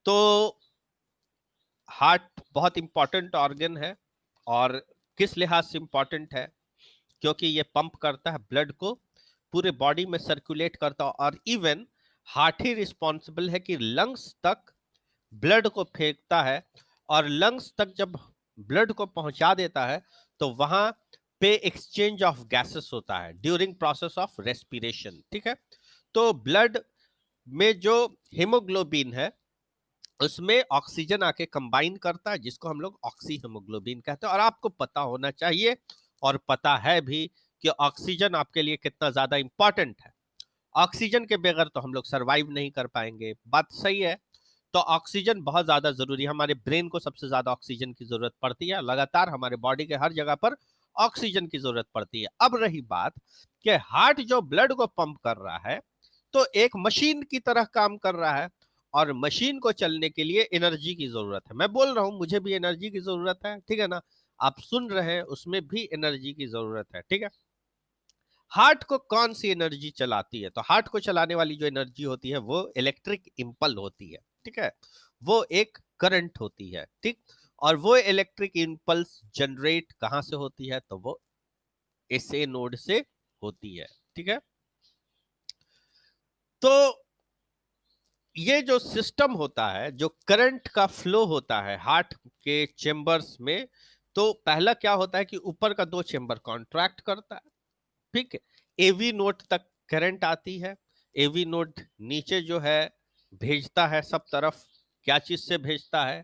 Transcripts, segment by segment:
तो हार्ट बहुत important organ है। और किस लिहाज से इंपॉर्टेंट है? क्योंकि ये पंप करता है ब्लड को, पूरे बॉडी में सर्कुलेट करता है, और इवन हार्ट ही रिस्पॉन्सिबल है कि लंग्स तक ब्लड को फेंकता है। और लंग्स तक जब ब्लड को पहुंचा देता है तो वहां पे एक्सचेंज ऑफ गैसेस होता है ड्यूरिंग प्रोसेस ऑफ रेस्पिरेशन। ठीक है। तो ब्लड में जो हेमोग्लोबिन है उसमें ऑक्सीजन आके कंबाइन करता है, जिसको हम लोग ऑक्सी हेमोग्लोबिन कहते हैं। और आपको पता होना चाहिए, और पता है भी, कि ऑक्सीजन आपके लिए कितना ज्यादा इंपॉर्टेंट है। ऑक्सीजन के बगैर तो हम लोग सरवाइव नहीं कर पाएंगे, बात सही है। तो ऑक्सीजन बहुत ज्यादा जरूरी है। हमारे ब्रेन को सबसे ज्यादा ऑक्सीजन की जरूरत पड़ती है, लगातार हमारे बॉडी के हर जगह पर ऑक्सीजन की जरूरत पड़ती है। अब रही बात कि हार्ट जो ब्लड को पंप कर रहा है, तो एक मशीन की तरह काम कर रहा है। और मशीन को चलने के लिए एनर्जी की जरूरत है। मैं बोल रहा हूं मुझे भी एनर्जी की जरूरत है, ठीक है ना। आप सुन रहे हैं, उसमें भी एनर्जी की जरूरत है, ठीक है। हार्ट को कौन सी एनर्जी चलाती है? तो हार्ट को चलाने वाली जो एनर्जी होती है वो इलेक्ट्रिक इंपल होती है, ठीक है। वो एक करंट होती है, ठीक। और वो इलेक्ट्रिक इंपल्स जनरेट कहां से होती है? तो वो एसए नोड से होती है, ठीक है। तो ये जो सिस्टम होता है, जो करंट का फ्लो होता है हार्ट के चेंबर्स में, तो पहला क्या होता है कि ऊपर का दो चेंबर कॉन्ट्रैक्ट करता है, ठीक है। एवी नोड तक करंट आती है। एवी नोड नीचे जो है भेजता है सब तरफ। क्या चीज से भेजता है?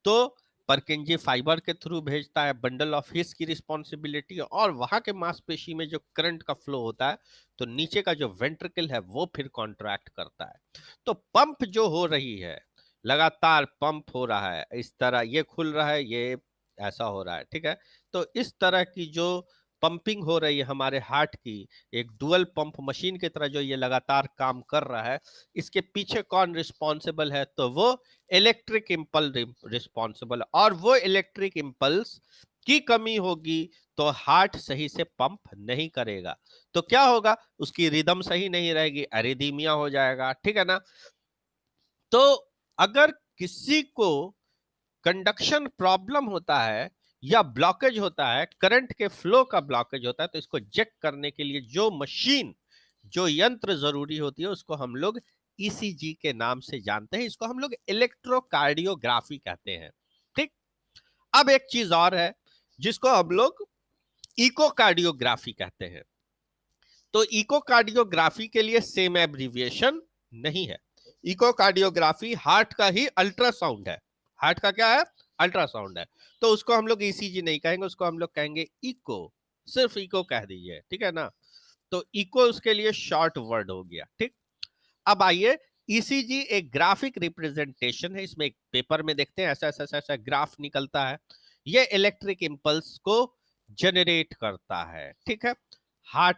तो परकिंजी फाइबर के थ्रू भेजता है, बंडल ऑफ हिस की रिस्पॉन्सिबिलिटी। और वहां के मांसपेशी में जो करंट का फ्लो होता है, तो नीचे का जो वेंट्रिकल है वो फिर कॉन्ट्रैक्ट करता है। तो पंप जो हो रही है, लगातार पंप हो रहा है, इस तरह ये खुल रहा है, ये ऐसा हो रहा है, ठीक है। तो इस तरह की जो पंपिंग हो रही है हमारे हार्ट की, एक डुअल पंप मशीन की तरह जो ये लगातार काम कर रहा है, इसके पीछे कौन रिस्पॉन्सिबल है? तो वो इलेक्ट्रिक इम्पल्स रिस्पॉन्सिबल। और वो इलेक्ट्रिक इम्पल्स की कमी होगी तो हार्ट सही से पंप नहीं करेगा। तो क्या होगा? उसकी रिदम सही नहीं रहेगी, एरिदीमिया हो जाएगा, ठीक है ना। तो अगर किसी को कंडक्शन प्रॉब्लम होता है या ब्लॉकेज होता है, करंट के फ्लो का ब्लॉकेज होता है, तो इसको चेक करने के लिए जो मशीन, जो यंत्र जरूरी होती है, उसको हम लोग ईसीजी के नाम से जानते हैं। इसको हम लोग इलेक्ट्रोकार्डियोग्राफी कहते हैं, ठीक। अब एक चीज और है जिसको हम लोग इकोकार्डियोग्राफी कहते हैं। तो इकोकार्डियोग्राफी के लिए सेम एब्रीविएशन नहीं है। इकोकार्डियोग्राफी हार्ट का ही अल्ट्रासाउंड है। हार्ट का क्या है? अल्ट्रासाउंड है। तो उसको हम लोग ईसीजी नहीं कहेंगे, उसको हम लोग कहेंगे इको। सिर्फ इको कह दीजिए, ठीक है ना। तो इको उसके लिए शॉर्ट वर्ड हो गया, ठीक। अब आइए, ईसीजी एक ग्राफिक रिप्रेजेंटेशन है। इसमें एक पेपर में देखते हैं ऐसा ऐसा ऐसा ऐसा ग्राफ निकलता है। ये इलेक्ट्रिक इंपल्स को जनरेट करता है, ठीक है। हार्ट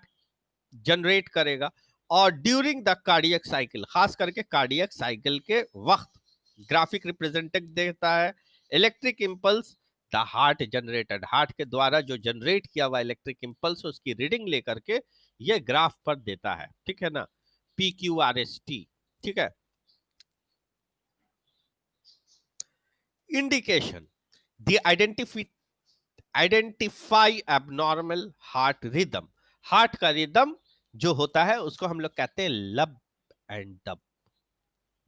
जनरेट करेगा। और ड्यूरिंग द कार्डियक साइकिल, खास करके कार्डियक साइकिल के वक्त, ग्राफिक रिप्रेजेंटेट देता है electric impulse. The heart generated, heart के द्वारा जो जनरेट किया हुआ इलेक्ट्रिक इंपल्स, उसकी रीडिंग लेकर के ये ग्राफ पर देता है, ठीक है ना। P Q R S T, ठीक है। Indication, the identify abnormal heart rhythm. Heart का रिदम जो होता है उसको हम लोग कहते हैं लब एंड दब,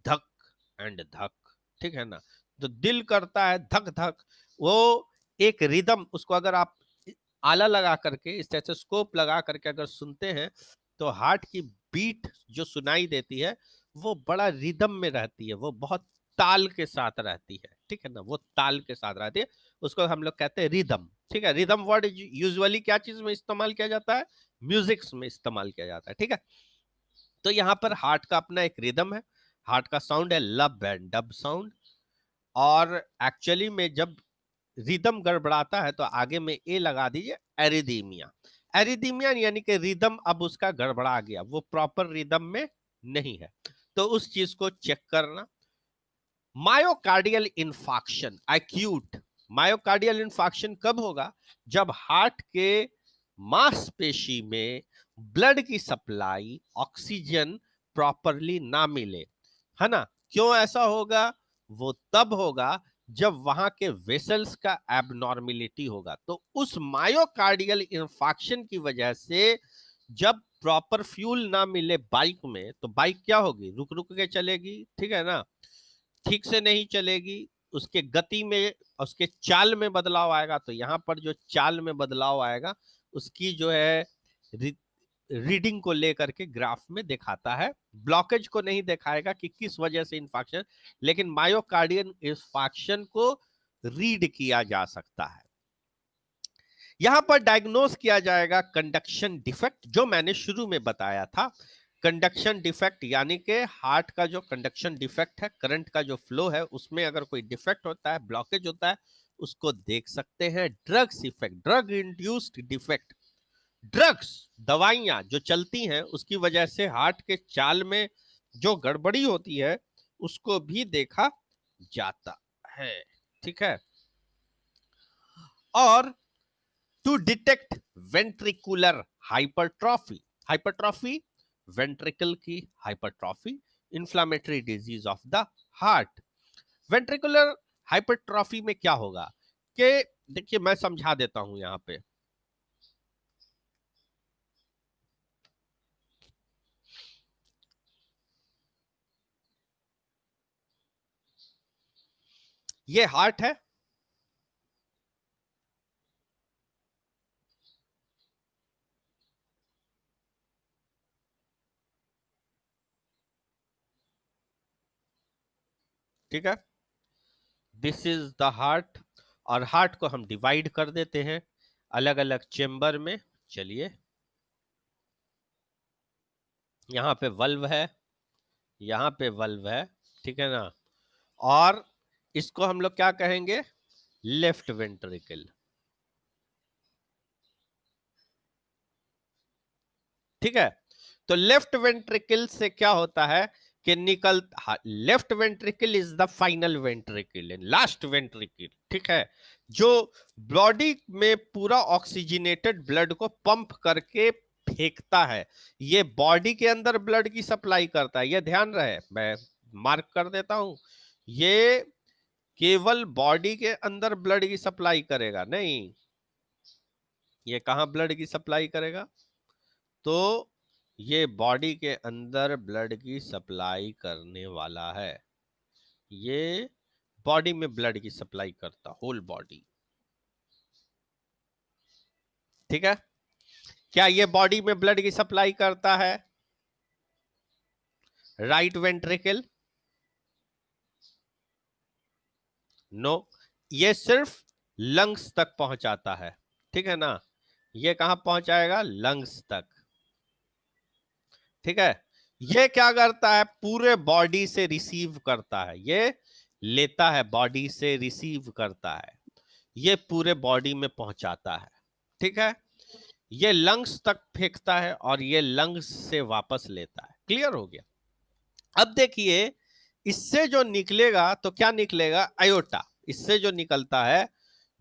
धक एंड धक, ठीक है ना। तो दिल करता है धक धक, वो एक रिदम। उसको अगर आप आला लगा करके, स्टेथोस्कोप लगा करके अगर सुनते हैं, तो हार्ट की बीट जो सुनाई देती है वो बड़ा रिदम में रहती है, वो बहुत ताल के साथ रहती है, ठीक है ना। वो ताल के साथ रहती है, उसको हम लोग कहते हैं रिदम, ठीक है। रिदम वर्ड यूजुअली क्या चीज में इस्तेमाल किया जाता है? म्यूजिक्स में इस्तेमाल किया जाता है, ठीक है। तो यहाँ पर हार्ट का अपना एक रिदम है। हार्ट का साउंड है लब एंड डब साउंड। और एक्चुअली में जब रिदम गड़बड़ाता है तो आगे में ए लगा दीजिए, एरिदीमिया। एरिदीमिया यानी कि रिदम अब उसका गड़बड़ा गया, वो प्रॉपर रिदम में नहीं है। तो उस चीज को चेक करना। Myocardial infarction acute, myocardial infarction कब होगा? जब हार्ट के मांसपेशी में ब्लड की सप्लाई, ऑक्सीजन प्रॉपरली ना मिले, है ना। क्यों ऐसा होगा? वो तब होगा जब वहां के वेसल्स का एबनॉर्मेलिटी होगा। तो उस मायोकार्डियल इंफाक्शन की वजह से जब प्रॉपर फ्यूल ना मिले बाइक में, तो बाइक क्या होगी, रुक रुक के चलेगी, ठीक है ना, ठीक से नहीं चलेगी, उसके गति में, उसके चाल में बदलाव आएगा। तो यहाँ पर जो चाल में बदलाव आएगा उसकी जो है रीडिंग को लेकर के ग्राफ में दिखाता है, ब्लॉकेज को नहीं दिखाएगा कि किस वजह से इंफाक्शन, लेकिन मायोकार्डियल इंफाक्शन को रीड किया जा सकता है। यहां पर डायग्नोस किया जाएगा कंडक्शन डिफेक्ट, जो मैंने शुरू में बताया था। कंडक्शन डिफेक्ट यानी कि हार्ट का जो कंडक्शन डिफेक्ट है, करंट का जो फ्लो है उसमें अगर कोई डिफेक्ट होता है, ब्लॉकेज होता है, उसको देख सकते हैं। Drugs effect, drug induced defect, drugs, दवाइयां जो चलती हैं उसकी वजह से हार्ट के चाल में जो गड़बड़ी होती है उसको भी देखा जाता है, ठीक है। और to detect ventricular hypertrophy, hypertrophy ventricle की hypertrophy, inflammatory disease of the heart. Ventricular hypertrophy में क्या होगा कि, देखिए मैं समझा देता हूं यहां पे। ये हार्ट है, ठीक है, दिस इज द हार्ट। और हार्ट को हम डिवाइड कर देते हैं अलग अलग चेंबर में। चलिए, यहाँ पे वल्व है, यहाँ पे वल्व है, ठीक है ना। और इसको हम लोग क्या कहेंगे, लेफ्ट वेंट्रिकल, ठीक है। तो लेफ्ट वेंट्रिकल से क्या होता है कि निकल, left ventricle is the final ventricle and last ventricle, ठीक है, जो बॉडी में पूरा ऑक्सीजनेटेड ब्लड को पंप करके फेंकता है। ये बॉडी के अंदर ब्लड की सप्लाई करता है, ये ध्यान रहे, मैं मार्क कर देता हूं। ये केवल बॉडी के अंदर ब्लड की सप्लाई करेगा नहीं, ये कहां ब्लड की सप्लाई करेगा, तो ये बॉडी के अंदर ब्लड की सप्लाई करने वाला है। ये बॉडी में ब्लड की सप्लाई करता, होल बॉडी, ठीक है। क्या ये बॉडी में ब्लड की सप्लाई करता है, राइट वेंट्रिकल? नो, ये सिर्फ लंग्स तक पहुंचाता है, ठीक है ना। ये कहां पहुंचाएगा, लंग्स तक, ठीक है। ये क्या करता है, पूरे बॉडी से रिसीव करता है, ये लेता है बॉडी से रिसीव करता है, ये पूरे बॉडी में पहुंचाता है, ठीक है। ये लंग्स तक फेंकता है और ये लंग्स से वापस लेता है। क्लियर हो गया। अब देखिए, इससे जो निकलेगा तो क्या निकलेगा, अयोटा। इससे जो निकलता है,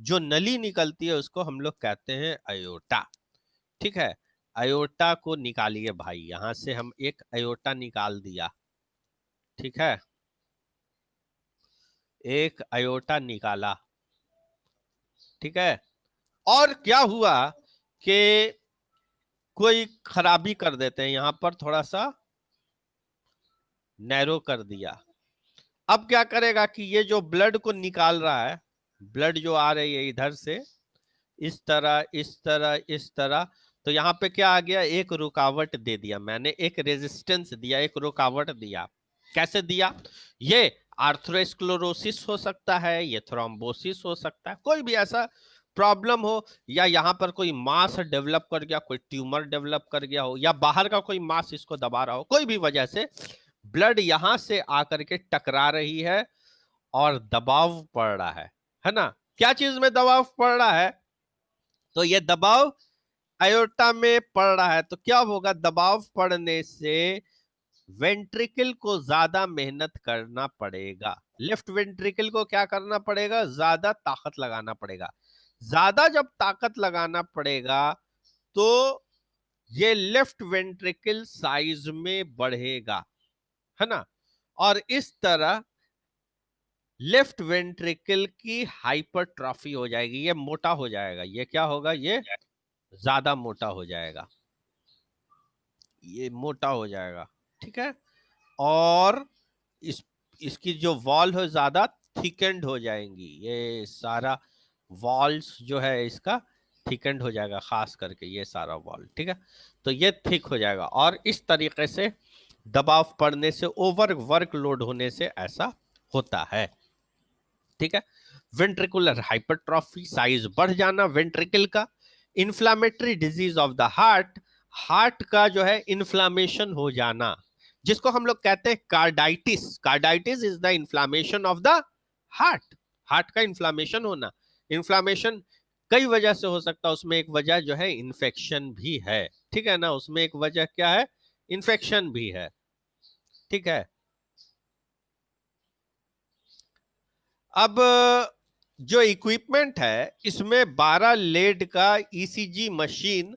जो नली निकलती है उसको हम लोग कहते हैं अयोटा, ठीक है। अयोटा को निकालिए भाई, यहां से हम एक अयोटा निकाल दिया, ठीक है, एक अयोटा निकाला, ठीक है। और क्या हुआ कि कोई खराबी कर देते हैं, यहां पर थोड़ा सा नैरो कर दिया। अब क्या करेगा कि ये जो ब्लड को निकाल रहा है, ब्लड जो आ रही है इधर से, इस तरह इस तरह इस तरह, तो यहाँ पे क्या आ गया, एक रुकावट दे दिया मैंने, एक रेजिस्टेंस दिया, एक रुकावट दिया। कैसे दिया, ये आर्थ्रोस्क्लेरोसिस हो सकता है, ये थ्रोम्बोसिस हो सकता है, कोई भी ऐसा प्रॉब्लम हो, या यहाँ पर कोई मास डेवलप कर गया, कोई ट्यूमर डेवलप कर गया हो, या बाहर का कोई मास इसको दबा रहा हो, कोई भी वजह से ब्लड यहां से आकर के टकरा रही है और दबाव पड़ रहा है ना। क्या चीज में दबाव पड़ रहा है, तो ये दबाव अयोटा में पड़ रहा है। तो क्या होगा, दबाव पड़ने से वेंट्रिकल को ज्यादा मेहनत करना पड़ेगा, लेफ्ट वेंट्रिकल को क्या करना पड़ेगा, ज्यादा ताकत लगाना पड़ेगा। ज्यादा जब ताकत लगाना पड़ेगा तो ये लेफ्ट वेंट्रिकल साइज में बढ़ेगा, है ना। और इस तरह लेफ्ट वेंट्रिकल की हाइपरट्रॉफी हो जाएगी, ये मोटा हो जाएगा। ये क्या होगा? ये ज्यादा मोटा हो जाएगा, ये मोटा हो जाएगा, ठीक है। और इस इसकी जो वॉल है ज्यादा थिकेंड हो जाएंगी, ये सारा वॉल्स जो है इसका थिकेंड हो जाएगा, खास करके ये सारा वॉल, ठीक है। तो ये थिक हो जाएगा और इस तरीके से दबाव पड़ने से, ओवर वर्कलोड होने से ऐसा होता है, ठीक है। वेंट्रिकुलर हाइपरट्रॉफी, साइज बढ़ जाना वेंट्रिकल का। Inflammatory disease of the heart, heart का जो है इन्फ्लामेशन हो जाना, जिसको हम लोग कहते हैं carditis. Carditis is the inflammation of the heart, heart का इन्फ्लामेशन होना। इन्फ्लामेशन कई वजह से हो सकता है, उसमें एक वजह जो है इन्फेक्शन भी है, ठीक है ना। उसमें एक वजह क्या है? इन्फेक्शन भी है, ठीक है। अब जो इक्विपमेंट है इसमें 12 लेड का ईसीजी मशीन,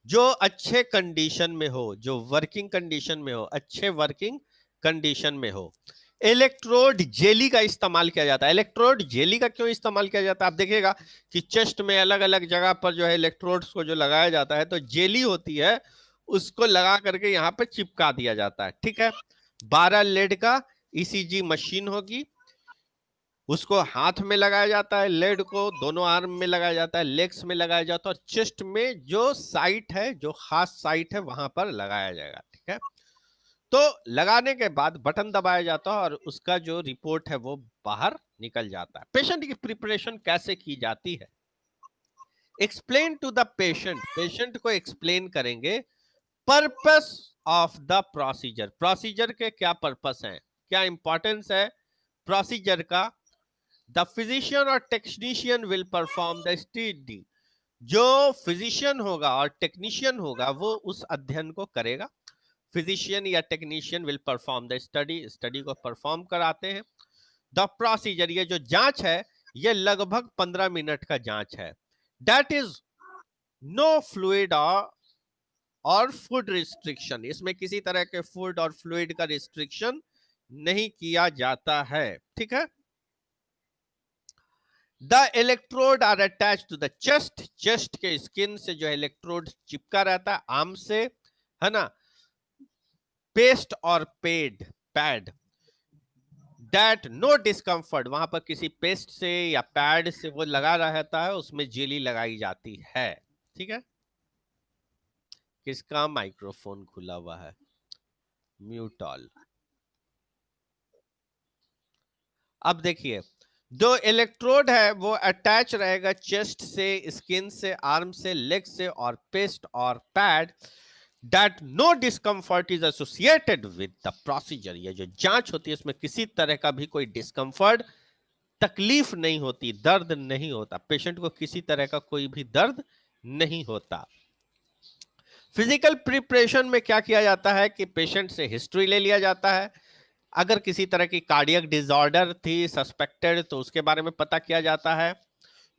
जो अच्छे कंडीशन में हो, जो वर्किंग कंडीशन में हो, अच्छे वर्किंग कंडीशन में हो। इलेक्ट्रोड जेली का इस्तेमाल किया जाता है। इलेक्ट्रोड जेली का क्यों इस्तेमाल किया जाता है? आप देखिएगा कि चेस्ट में अलग अलग जगह पर जो है इलेक्ट्रोड्स को जो लगाया जाता है, तो जेली होती है, उसको लगा करके यहाँ पे चिपका दिया जाता है, ठीक है। 12 लेड का ईसीजी मशीन होगी, उसको हाथ में लगाया जाता है, लेड को दोनों आर्म में लगाया जाता है, लेग्स में लगाया जाता है, और चेस्ट में जो साइट है, जो खास साइट है, वहां पर लगाया जाएगा, ठीक है। तो लगाने के बाद बटन दबाया जाता है और उसका जो रिपोर्ट है वो बाहर निकल जाता है। पेशेंट की प्रिपरेशन कैसे की जाती है? Explain to the patient, patient को एक्सप्लेन करेंगे purpose of the procedure, procedure के क्या पर्पस हैं, क्या इंपॉर्टेंस है प्रोसीजर का। द फिजिशियन और technician will perform the study, जो फिजिशियन होगा और टेक्नीशियन होगा वो उस अध्ययन को करेगा। फिजिशियन या technician will perform the study, study को परफॉर्म कराते हैं। द प्रोसीजर, ये जो जांच है ये लगभग 15 मिनट का जांच है। दैट इज नो फ्लूइड और फूड रिस्ट्रिक्शन, इसमें किसी तरह के फूड और फ्लूइड का रिस्ट्रिक्शन नहीं किया जाता है, ठीक है। The electrode are attach to the chest, chest के स्किन से जो इलेक्ट्रोड चिपका रहता है, आर्म से, है ना। पेस्ट और पैड दैट नो डिस्कम्फर्ट, वहां पर किसी पेस्ट से या पैड से वो लगा रहता है, उसमें जेली लगाई जाती है, ठीक है। किसका माइक्रोफोन खुला हुआ है? Mute all. अब देखिए, जो इलेक्ट्रोड है वो अटैच रहेगा चेस्ट से, स्किन से, आर्म से, लेग से, और पेस्ट और pad that no discomfort is associated with the procedure, ये जो जांच होती है इसमें किसी तरह का भी कोई डिस्कम्फर्ट, तकलीफ नहीं होती, दर्द नहीं होता, पेशेंट को किसी तरह का कोई भी दर्द नहीं होता। फिजिकल प्रिपरेशन में क्या किया जाता है कि पेशेंट से हिस्ट्री ले लिया जाता है, अगर किसी तरह की कार्डियक डिसऑर्डर थी सस्पेक्टेड तो उसके बारे में पता किया जाता है।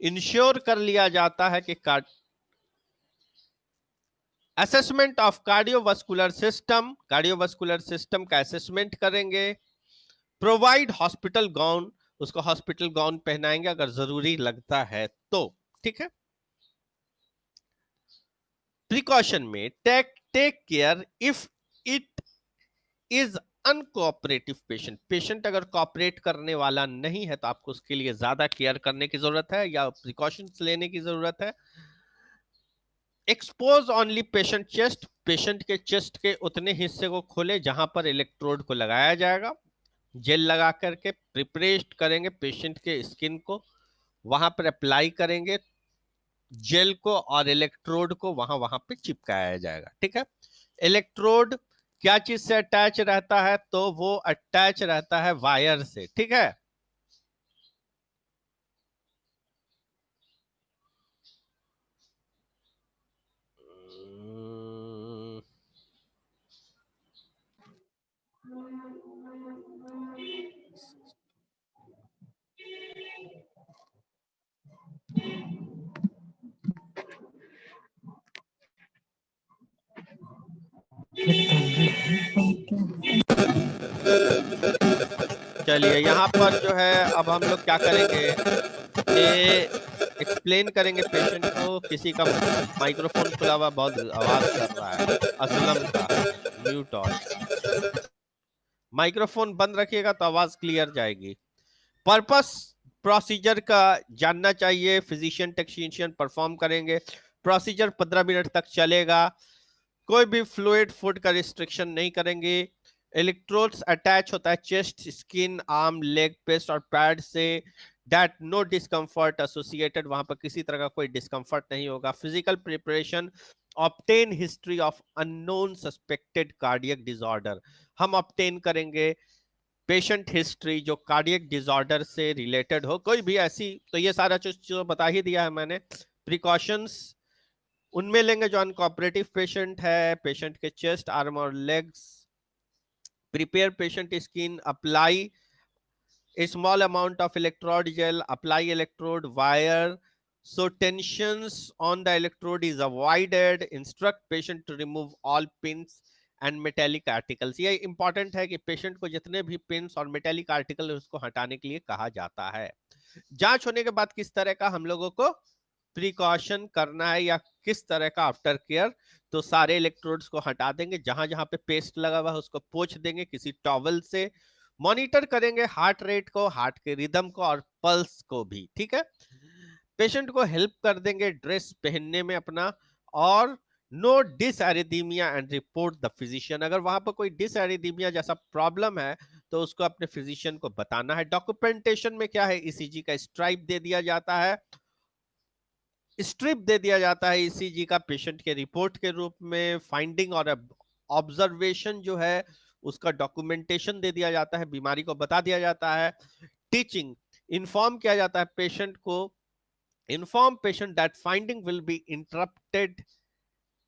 इंश्योर कर लिया जाता है कि assessment of cardiovascular system, cardiovascular system का असेसमेंट करेंगे। प्रोवाइड हॉस्पिटल गाउन, उसको हॉस्पिटल गाउन पहनाएंगे अगर जरूरी लगता है तो, ठीक है। प्रिकॉशन में take care if it is uncooperative patient, patient अगर कॉपरेट करने वाला नहीं है तो आपको उसके लिए ज्यादा केयर करने की जरूरत है या प्रिकॉशंस लेने की जरूरत है। Expose only patient chest, patient के चेस्ट के उतने हिस्से को खोले जहां पर इलेक्ट्रोड को लगाया जाएगा, जेल लगा करके प्रिपरेट करेंगे पेशेंट के स्किन को, वहां पर अप्लाई करेंगे जेल को और इलेक्ट्रोड को वहां वहां पे चिपकाया जाएगा, ठीक है। इलेक्ट्रोड क्या चीज से अटैच रहता है? तो वो अटैच रहता है वायर से, ठीक है। चलिए यहाँ पर जो है अब हम लोग क्या करेंगे कि एक्सप्लेन करेंगे पेशेंट को। किसी का माइक्रोफोन खुला हुआ बहुत आवाज कर रहा है, असलम का। Mute all. माइक्रोफोन बंद रखिएगा तो आवाज क्लियर जाएगी। पर्पस प्रोसीजर का जानना चाहिए। फिजिशियन टेक्नीशियन परफॉर्म करेंगे। प्रोसीजर 15 मिनट तक चलेगा। कोई भी फ्लूइड फूड का रिस्ट्रिक्शन नहीं करेंगे। इलेक्ट्रोड्स अटैच होता है chest, skin, arm, leg, paste और पैड से। दैट नो डिस्कम्फर्ट एसोसिएटेड, वहां पर किसी तरह का कोई डिस्कम्फर्ट नहीं होगा। Physical preparation, obtain history of unknown suspected cardiac disorder. हम ऑब्टेन करेंगे पेशेंट हिस्ट्री जो कार्डियक डिसऑर्डर से रिलेटेड हो, कोई भी ऐसी। तो ये सारा जो बता ही दिया है मैंने। प्रिकॉशंस उनमें लेंगे जो अनकोऑपरेटिव पेशेंट है, पेशेंट के चेस्ट, आर्म और legs. Prepare patient skin, apply a small amount of electrode gel, apply electrode wire so tensions on the electrode is avoided, instruct patient to remove all pins and metallic articles। ये important है कि patient को जितने भी pins और metallic article है उसको हटाने के लिए कहा जाता है। जांच होने के बाद किस तरह का हम लोगों को प्रिकॉशन करना है या किस तरह का आफ्टर केयर, तो सारे इलेक्ट्रोड्स को हटा देंगे, जहां जहां पे पेस्ट लगा हुआ है उसको पोंछ देंगे किसी टॉवल से। मॉनिटर करेंगे हार्ट रेट को, हार्ट के रिदम को और पल्स को भी, ठीक है। पेशेंट को हेल्प कर देंगे ड्रेस पहनने में अपना। और no dysrhythmia and report the physician. अगर वहां पर कोई डिसएरिथमिया जैसा प्रॉब्लम है तो उसको अपने फिजिशियन को बताना है। डॉक्यूमेंटेशन में क्या है, ईसीजी का स्ट्राइप दे दिया जाता है, स्ट्रिप दे दिया जाता है ईसीजी का पेशेंट के रिपोर्ट के रूप में। फाइंडिंग और ऑब्जर्वेशन जो है उसका डॉक्यूमेंटेशन दे दिया जाता है, बीमारी को बता दिया जाता है। टीचिंग, इन्फॉर्म किया जाता है पेशेंट को। Inform patient that finding will be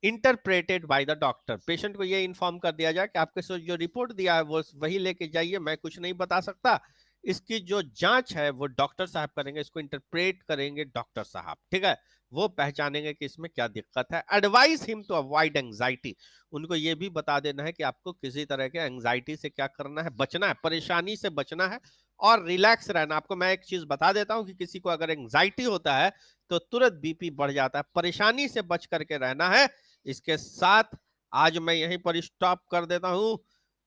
interpreted by the doctor. Patient को ये इन्फॉर्म कर दिया जाए कि आपके साथ जो रिपोर्ट दिया है वो वही लेके जाइए, मैं कुछ नहीं बता सकता। इसकी जो जांच है वो डॉक्टर साहब करेंगे, इसको इंटरप्रेट करेंगे डॉक्टर साहब, ठीक है। वो पहचानेंगे कि इसमें क्या दिक्कत है। Advice him to avoid anxiety. उनको ये भी बता देना है कि आपको किसी तरह के एंजाइटी से क्या करना है, बचना है, परेशानी से बचना है और रिलैक्स रहना। आपको मैं एक चीज बता देता हूं कि किसी को अगर एंजाइटी होता है तो तुरंत बीपी बढ़ जाता है, परेशानी से बच करके रहना है। इसके साथ आज मैं यहीं पर स्टॉप कर देता हूं,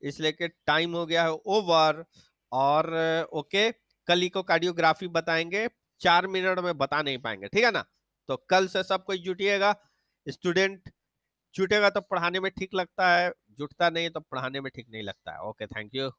इसलिए कि टाइम हो गया है ओवर। और ओके, कल ही को कार्डियोग्राफी बताएंगे, 4 मिनट में बता नहीं पाएंगे, ठीक है ना। तो कल से सब कोई जुटिएगा। स्टूडेंट जुटेगा तो पढ़ाने में ठीक लगता है, जुटता नहीं तो पढ़ाने में ठीक नहीं लगता है। Okay, thank you.